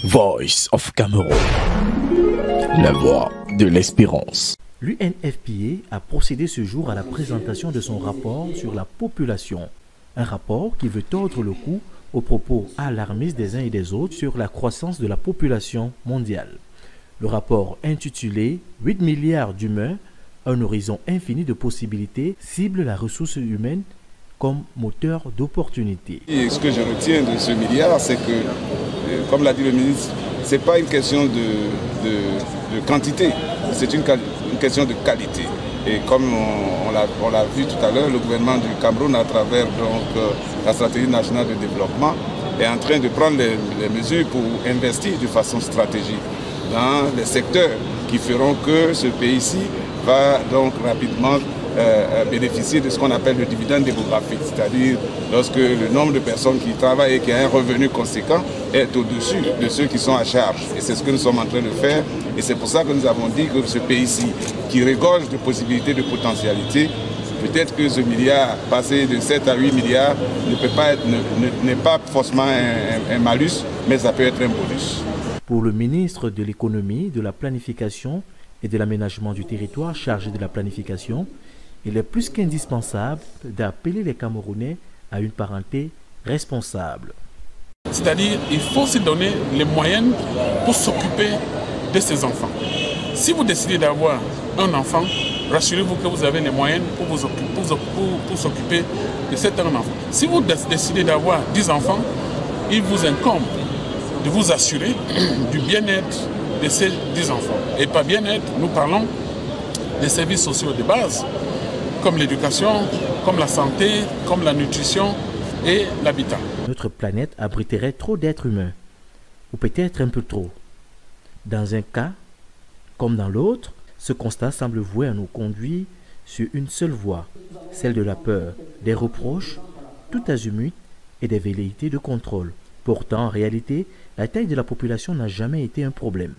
Voice of Cameroun, la voix de l'espérance. L'UNFPA a procédé ce jour à la présentation de son rapport sur la population. Un rapport qui veut tordre le cou aux propos alarmistes des uns et des autres sur la croissance de la population mondiale. Le rapport intitulé « 8 milliards d'humains, un horizon infini de possibilités » cible la ressource humaine comme moteur d'opportunité. Ce que je retiens de ce milliard, c'est que, comme l'a dit le ministre, ce n'est pas une question de quantité, c'est une question de qualité. Et comme on l'a vu tout à l'heure, le gouvernement du Cameroun, à travers la stratégie nationale de développement, est en train de prendre les mesures pour investir de façon stratégique dans les secteurs qui feront que ce pays-ci va donc rapidement bénéficier de ce qu'on appelle le dividende démographique, c'est-à-dire lorsque le nombre de personnes qui travaillent et qui ont un revenu conséquent est au-dessus de ceux qui sont à charge. Et c'est ce que nous sommes en train de faire. Et c'est pour ça que nous avons dit que ce pays-ci, qui regorge de possibilités, de potentialités, peut-être que ce milliard, passé de 7 à 8 milliards, n'est pas forcément un malus, mais ça peut être un bonus. Pour le ministre de l'économie, de la planification et de l'aménagement du territoire chargé de la planification, il est plus qu'indispensable d'appeler les Camerounais à une parenté responsable. C'est-à-dire qu'il faut se donner les moyens pour s'occuper de ces enfants. Si vous décidez d'avoir un enfant, rassurez-vous que vous avez les moyens pour s'occuper de cet enfant. Si vous décidez d'avoir 10 enfants, il vous incombe de vous assurer du bien-être de ces 10 enfants. Et par bien-être, nous parlons des services sociaux de base, comme l'éducation, comme la santé, comme la nutrition et l'habitat. Notre planète abriterait trop d'êtres humains, ou peut-être un peu trop. Dans un cas, comme dans l'autre, ce constat semble voué à nous conduire sur une seule voie, celle de la peur, des reproches, tout azimut et des velléités de contrôle. Pourtant, en réalité, la taille de la population n'a jamais été un problème.